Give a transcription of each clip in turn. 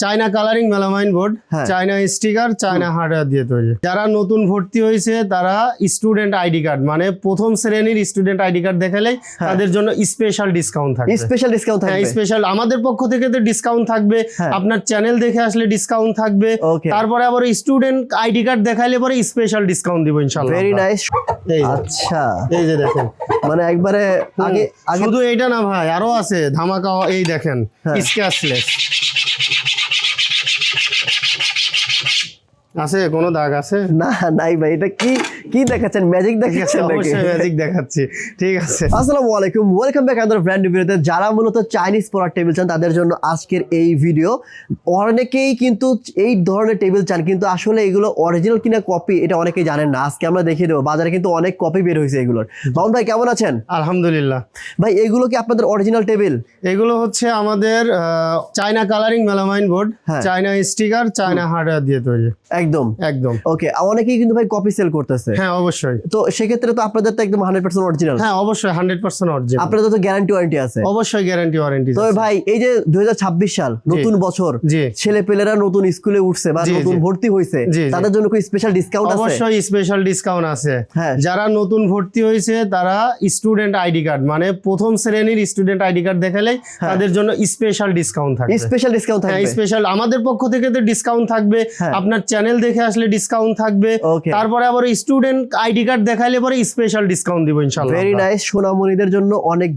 China colouring melamine board, China sticker, China hardware দিয়ে তৈরি। যারা নতুন ভর্তি হয়েছে তারা স্টুডেন্ট আইডি কার্ড মানে প্রথম শ্রেণীর স্টুডেন্ট আইডি কার্ড দেখালে তাদের জন্য স্পেশাল ডিসকাউন্ট থাকবে। স্পেশাল ডিসকাউন্ট থাকবে, স্পেশাল আমাদের পক্ষ থেকে তো ডিসকাউন্ট থাকবে, আপনার চ্যানেল দেখে আসলে ডিসকাউন্ট থাকবে, তারপরে আবার স্টুডেন্ট আইডি কার্ড দেখাইলে পরে স্পেশাল ডিসকাউন্ট দিব ইনশাআল্লাহ। Very nice. আচ্ছা এই যে দেখেন মানে একবারে আগে শুধু এইটা না ভাই, আরো আছে ধামাকা। এই দেখেন স্ক্র্যাচলেস আছে, কোনো দাগ আছে না? নাই ভাই, এটা কি কি দেখাচ্ছেন? ম্যাজিক দেখাচ্ছেন নাকি? অবশ্যই ম্যাজিক দেখাচ্ছি, ঠিক আছে। আসসালামু আলাইকুম, ওয়েলকাম ব্যাক আদার ব্র্যান্ড নিউ ভিডিওতে। যারা মূলত চাইনিজ প্রোডাক্ট টেবিল চান তাদের জন্য আজকের এই ভিডিও। অনেকেই কিন্তু এই ধরনের টেবিল চান, কিন্তু আসলে এগুলো অরিজিনাল কিনা কপি এটা অনেকেই জানেন না। আজকে আমরা দেখিয়ে দেবো, বাজারে কিন্তু অনেক কপি বের হয়েছে এগুলোর। মামুন ভাই কেমন আছেন? আলহামদুলিল্লাহ। ভাই এগুলো কি আপনাদের অরিজিনাল টেবিল? এগুলো হচ্ছে আমাদের China colouring melamine board, China sticker, China hardware দিয়ে তৈরি। একদম একদম ওকে। অনেকেই কিন্তু ভাই কপি সেল করতেছে। হ্যাঁ অবশ্যই। তো সেক্ষেত্রে তো আপনাদের তো একদম 100% অরিজিনাল। হ্যাঁ অবশ্যই 100% অরিজিনাল। আপনাদের তো গ্যারান্টি ওয়ারেন্টি আছে? অবশ্যই গ্যারান্টি ওয়ারেন্টি। তো ভাই এই যে 2026 সাল নতুন বছর, ছেলেপেলেরা নতুন স্কুলে উঠছে বা নতুন ভর্তি হয়েছে, তাদের জন্য কি স্পেশাল ডিসকাউন্ট আছে? অবশ্যই স্পেশাল ডিসকাউন্ট আছে। যারা নতুন ভর্তি হয়েছে তারা স্টুডেন্ট আইডি কার্ড মানে প্রথম শ্রেণীর স্টুডেন্ট আইডি কার্ড দেখালে তাদের জন্য স্পেশাল ডিসকাউন্ট থাকবে। স্পেশাল ডিসকাউন্ট থাকবে, স্পেশাল আমাদের পক্ষ থেকে তো ডিসকাউন্ট থাকবে, আপনার চ্যানেল দেখে আসলে ডিসকাউন্ট থাকবে, তারপরে আবার স্টুডেন্ট আইডি কার্ড দেখাইলে পরে স্পেশাল ডিসকাউন্ট দিব ইনশাআল্লাহ। Very nice. সোনামণিদের জন্য অনেক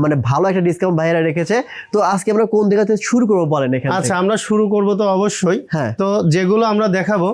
মানে ভালো একটা ডিসকাউন্ট ভাইরা রেখেছে। তো আজকে আমরা কোন দিক থেকে শুরু করব বলেন এখানে? আচ্ছা আমরা শুরু করব তো অবশ্যই। তো যেগুলো আমরা দেখাবো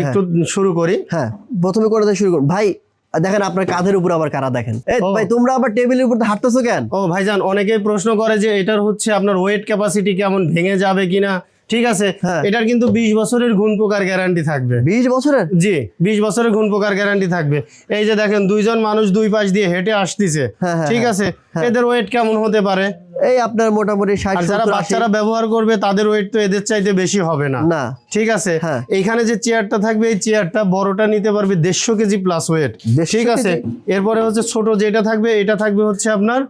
একটু শুরু করি। হ্যাঁ প্রথমে করে শুরু করুন ভাই। দেখেন আপনার কাঁধের উপর আবার কারা দেখেন। ভাই তোমরা আবার টেবিলের উপর হাঁটতেছো কেন? ও ভাইজান অনেকেই প্রশ্ন করে যে এটার হচ্ছে আপনার ওয়েট ক্যাপাসিটি কেমন, ভেঙে যাবে কিনা। ঠিক আছে, এটার কিন্তু 20 বছরের ঘুণ পোকার গ্যারান্টি থাকবে। 20 বছরের? জি 20 বছরের ঘুণ পোকার গ্যারান্টি থাকবে। এই যে দেখেন দুইজন মানুষ দুই পাশ দিয়ে হেঁটে আসতেছে, ঠিক আছে, এদের ওয়েট কেমন হতে পারে? এই আপনার মোটামুটি 60। যারা বাচ্চারা ব্যবহার করবে তাদের ওয়েট তো এদের চাইতে বেশি হবে না, ঠিক আছে। এইখানে যে চেয়ারটা থাকবে এই চেয়ারটা বড়টা নিতে পারবে 150 কেজি প্লাস ওয়েট, ঠিক আছে। এরপরে হচ্ছে ছোট যেটা থাকবে এটা থাকবে হচ্ছে আপনার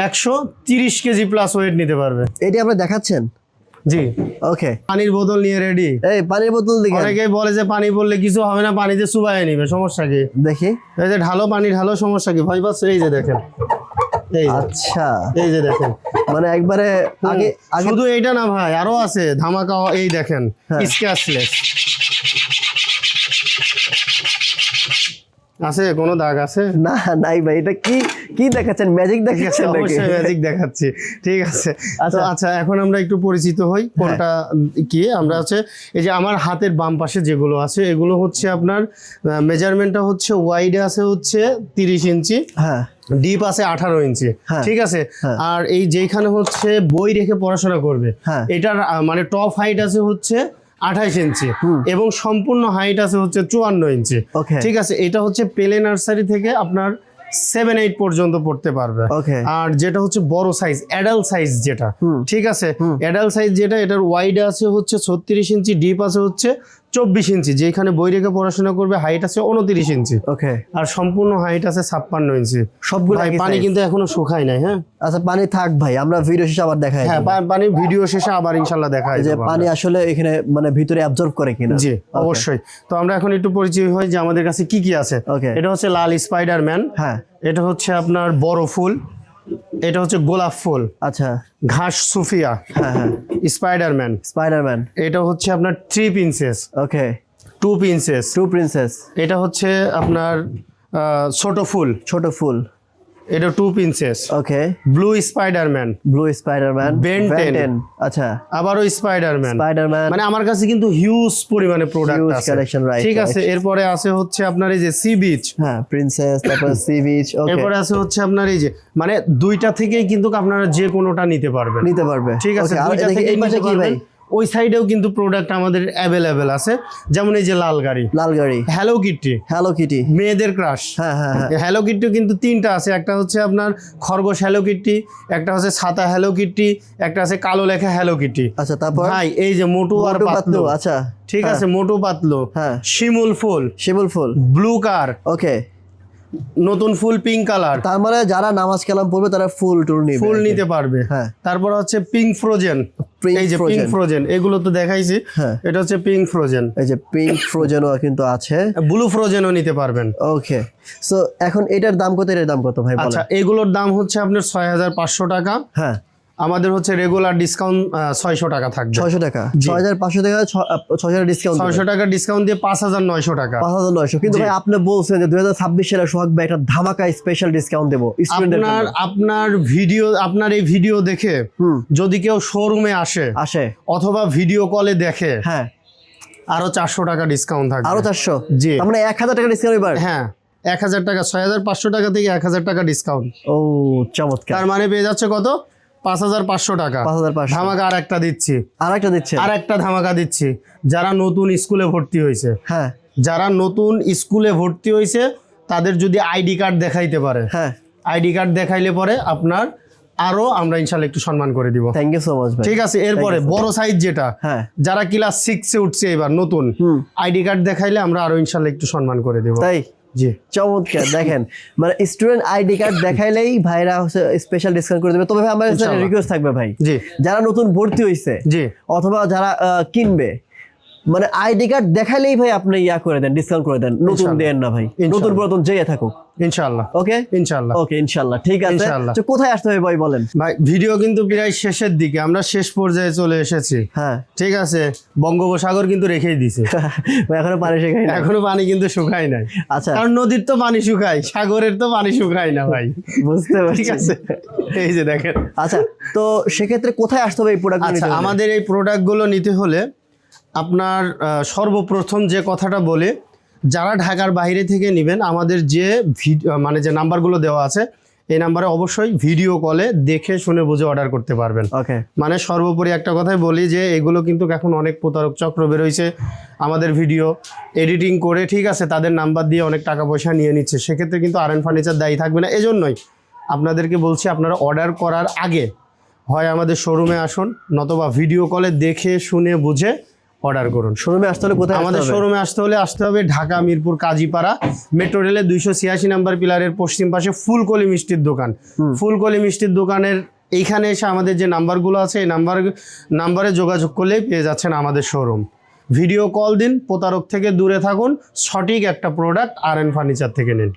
130 কেজি প্লাস ওয়েট নিতে পারবে। এটি আপনি দেখাচ্ছেন? জি ওকে। পানির বোতল নিয়ে রেডি। এই পানির বোতল দিকে অনেকেই বলে যে পানি পড়লে কিছু হবে না, পানিতে চুবাইয়ে নিবে, সমস্যা কি? দেখি এই যে ঢালো পানি ঢালো, সমস্যা কি? ভয় পাচ্ছে? এই যে দেখেন, আচ্ছা এই যে দেখেন মানে একবারে আগে শুধু এইটা না ভাই, আরো আছে ধামাকা। এই দেখেন স্ক্র্যাচলেস আছে, কোনো দাগ আছে? না নাই ভাই, এটা কি কি দেখাচ্ছেন? ম্যাজিক দেখাচ্ছেন নাকি? অবশ্যই ম্যাজিক দেখাচ্ছি, ঠিক আছে। আচ্ছা এখন আমরা একটু পরিচিত হই কোনটা কি। আমরা হচ্ছে এই যে আমার হাতের বাম পাশে যেগুলো আছে এগুলো হচ্ছে আপনার মেজারমেন্টটা হচ্ছে ওয়াইডে আছে হচ্ছে 30 ইঞ্চি, ডিপ আছে 18 ইঞ্চি, ঠিক আছে। আর এই যেখানে হচ্ছে বই রেখে পড়াশোনা করবে এটার মানে টপ হাইট আছে হচ্ছে 28 ইঞ্চি এবং সম্পূর্ণ হাইট আছে হচ্ছে 54 ইঞ্চি, ঠিক আছে। এটা হচ্ছে প্লে নার্সারি থেকে আপনার 7-8 পর্যন্ত পড়তে পারবে। আর যেটা হচ্ছে বড় সাইজ অ্যাডাল্ট সাইজ যেটা, ঠিক আছে, অ্যাডাল্ট সাইজ যেটা এটার ওয়াইড আছে হচ্ছে 36 ইঞ্চি, ডিপ আছে হচ্ছে 24 ইঞ্চি, যেখানে বই রেখে পড়াশোনা করবে হাইট আছে 29 ইঞ্চি, আর সম্পূর্ণ হাইট আছে 56 ইঞ্চি। সবগুলো পানি কিন্তু এখনো শুকায় নাই। হ্যাঁ আচ্ছা পানি থাক ভাই, আমরা ভিডিও শেষে আবার দেখাই। হ্যাঁ পানি ভিডিও শেষে আবার ইনশাআল্লাহ দেখাই যে পানি আসলে এখানে মানে ভিতরে অ্যাবজর্ব করে কিনা। জি অবশ্যই। তো আমরা এখন একটু পরিচয় হই যে আমাদের কাছে কি কি আছে। এটা হচ্ছে লাল স্পাইডারম্যান, এটা হচ্ছে আপনার বড় ফুল, এটা হচ্ছে গোলাপ ফুল, আচ্ছা, ঘাস সুফিয়া, স্পাইডারম্যান, এটা হচ্ছে আপনার 3 প্রিন্সেস, ওকে, 2 প্রিন্সেস, এটা হচ্ছে আপনার ছোট ফুল, এটা 2 প্রিন্সেস, ওকে, ব্লু স্পাইডারম্যান, বেন 10, আচ্ছা, আবারও স্পাইডারম্যান, মানে আমার কাছে কিন্তু হিউজ পরিমাণে প্রোডাক্ট আছে, ঠিক আছে। এরপরে আছে হচ্ছে আপনার এই যে সি বিচ, প্রিন্সেস, তারপর সি বিচ, ওকে। এরপরে আছে হচ্ছে আপনার এই যে মানে দুইটা থেকেই কিন্তু আপনারা যে কোনোটা নিতে পারবেন, ঠিক আছে। দুইটা থেকে নিতে পারবেন। ওই সাইডেও কিন্তু প্রোডাক্ট আমাদের অ্যাভেলেবেল আছে, যেমন এই যে লাল গাড়ি, হ্যালো কিটি, মেয়েদের ক্রাশ। হ্যালো কিটি কিন্তু 3টা আছে, একটা হচ্ছে আপনার খরগোশ হ্যালো কিটি, একটা হচ্ছে ছাতা হ্যালো কিটি, একটা আছে কালো লেখা হ্যালো কিটি। আচ্ছা তারপর ভাই এই যে মোটু আর পাতলু, আচ্ছা ঠিক আছে, মোটু পাতলু, শিমুল ফুল, ব্লু কার, ওকে, নতুন ফুল পিঙ্ক কালার, তার মানে যারা নামাজ কালাম পড়বে তারা ফুল টুল নিবে, ফুল নিতে পারবে। হ্যাঁ। তারপর হচ্ছে পিঙ্ক ফ্রোজেন, Pink এই যে পিঙ্ক frozen। ফ্রোজেন এগুলো তো দেখাইছি, হ্যাঁ। এটা হচ্ছে পিঙ্ক ফ্রোজেন। এই যে পিঙ্ক ফ্রোজেনও কিন্তু আছে, ব্লু ফ্রোজেনও নিতে পারবেন। ওকে। সো এখন এটার দাম কত, এটার দাম কত ভাই বলেন? আচ্ছা, এগুলোর দাম হচ্ছে আপনার 6500 টাকা। হ্যাঁ, আমাদের হচ্ছে রেগুলার ডিসকাউন্ট 600 টাকা থাকবে। 600 টাকা, জি। 6500 টাকা, 600 ডিসকাউন্ট, 600 টাকা ডিসকাউন্ট দিয়ে 5900 টাকা। 5900। কিন্তু জি। ভাই আপনি বলছেন যে 2026 সালে সোহাগ ভাই একটা ধামাকা স্পেশাল ডিসকাউন্ট দেবো স্টুডেন্টদের জন্য। আপনার এই ভিডিও দেখে যদি কেউ শোরুমে আসে আসে অথবা ভিডিও কলে দেখে, হ্যাঁ, আরো 400 টাকা ডিসকাউন্ট থাকবে। আরো 400, জি। তার মানে 1000 টাকা ডিসকাউন্ট এবার। হ্যাঁ, 1000 টাকা, 6500 টাকা থেকে 1000 টাকা ডিসকাউন্ট। ও চমৎকার, তার মানে পেয়ে যাচ্ছে কত, 5500 টাকা। 5500। ধামাকা আর একটা দিচ্ছি, আর একটা দিচ্ছে, আর একটা ধামাকা দিচ্ছি। যারা নতুন স্কুলে ভর্তি হয়েছে, হ্যাঁ যারা নতুন স্কুলে ভর্তি হয়েছে তাদের যদি আইডি কার্ড দেখাইতে পারে, হ্যাঁ, আইডি কার্ড দেখাইলে পরে আপনার আরো আমরা ইনশাল্লাহ একটু সম্মান করে দিব। থ্যাংক ইউ সো মাচ ভাই। ঠিক আছে, এরপরে বড় সাইজ যেটা, হ্যাঁ, যারা ক্লাস 6 এ উঠছে এবার নতুন, আইডি কার্ড দেখাইলে আমরা আরো ইনশাল্লাহ একটু সম্মান করে দেব। তাই জি, চমৎকার। দেখেন মানে স্টুডেন্ট আইডি কার্ড দেখাইলেই ভাইরা হচ্ছে স্পেশাল ডিসকাউন্ট করে দেবে। তবে ভাই আমার কাছে ইনশাআল্লাহ। রিকোয়েস্ট থাকবে ভাই, জি, যারা নতুন ভর্তি হয়েছে জি, অথবা যারা কিনবে, মানে আইডি কার্ড দেখাইলেই ভাই আপনি ইয়া করে দেন, ডিসকাউন্ট করে দেন, নতুন ইনশাআল্লাহ। দেন না ভাই, ইনশাআল্লাহ। নতুন পুরাতন যেয়ে থাকুক। ইনশাল্লাহ, ওকে ইনশাল্লাহ। ওকে, ইনশাআল্লাহ, ঠিক আছে। ইনশাআল্লাহ। তো কোথায় আসতে হবে ভাই বলেন? ভাই ভিডিও কিন্তু প্রায় শেষের দিকে, আমরা শেষ পর্যায়ে চলে এসেছি। হ্যাঁ ঠিক আছে, বঙ্গোপসাগর কিন্তু রেখেই দিছে, ভাই এখনো পানি শেখাই না। এখনো পানি কিন্তু শুকায় নাই। আচ্ছা, কারণ নদীর তো পানি শুকায়, সাগরের তো পানি শুকায় না ভাই। বুঝতে পারছি। ঠিক আছে, এই যে দেখেন। আচ্ছা, তো সেক্ষেত্রে কোথায় আসতে হবে এই প্রোডাক্ট? আচ্ছা, আমাদের এই প্রোডাক্টগুলো নিতে হলে আপনার সর্বপ্রথম যে কথাটা বলে, যারা ঢাকার বাইরে থেকে নেবেন, আমাদের যে মানে যে নাম্বারগুলো দেওয়া আছে এই নাম্বারে অবশ্যই ভিডিও কলে দেখে শুনে বুঝে অর্ডার করতে পারবেন। ওকে, মানে সর্বোপরি একটা কথাই বলি যে এগুলো কিন্তু এখন অনেক প্রতারক চক্র বেরোইছে, আমাদের ভিডিও এডিটিং করে, ঠিক আছে, তাদের নাম্বার দিয়ে অনেক টাকা পয়সা নিয়ে নিচ্ছে। সেক্ষেত্রে কিন্তু আর এন ফার্নিচার দায়ী থাকবে না। এজন্যই আপনাদেরকে বলছি, আপনারা অর্ডার করার আগে হয় আমাদের শোরুমে আসুন, নতবা ভিডিও কলে দেখে শুনে বুঝে অর্ডার করুন। শোরুমে আসতে হলে কোথায় আমাদের শোরুমে আসতে হবে ঢাকা মিরপুর কাজীপাড়া মেট্রো রেলের 286 নাম্বার পিলারের পশ্চিম পাশে ফুলকলি মিষ্টির দোকান। ফুলকলি মিষ্টির দোকানের এইখানে এসে আমাদের যে নাম্বারগুলো আছে এই নাম্বারে যোগাযোগ করলেই পেয়ে যাচ্ছেন আমাদের শোরুম। ভিডিও কল দিন, প্রতারক থেকে দূরে থাকুন, সঠিক একটা প্রোডাক্ট আর এন ফার্নিচার থেকে নিন।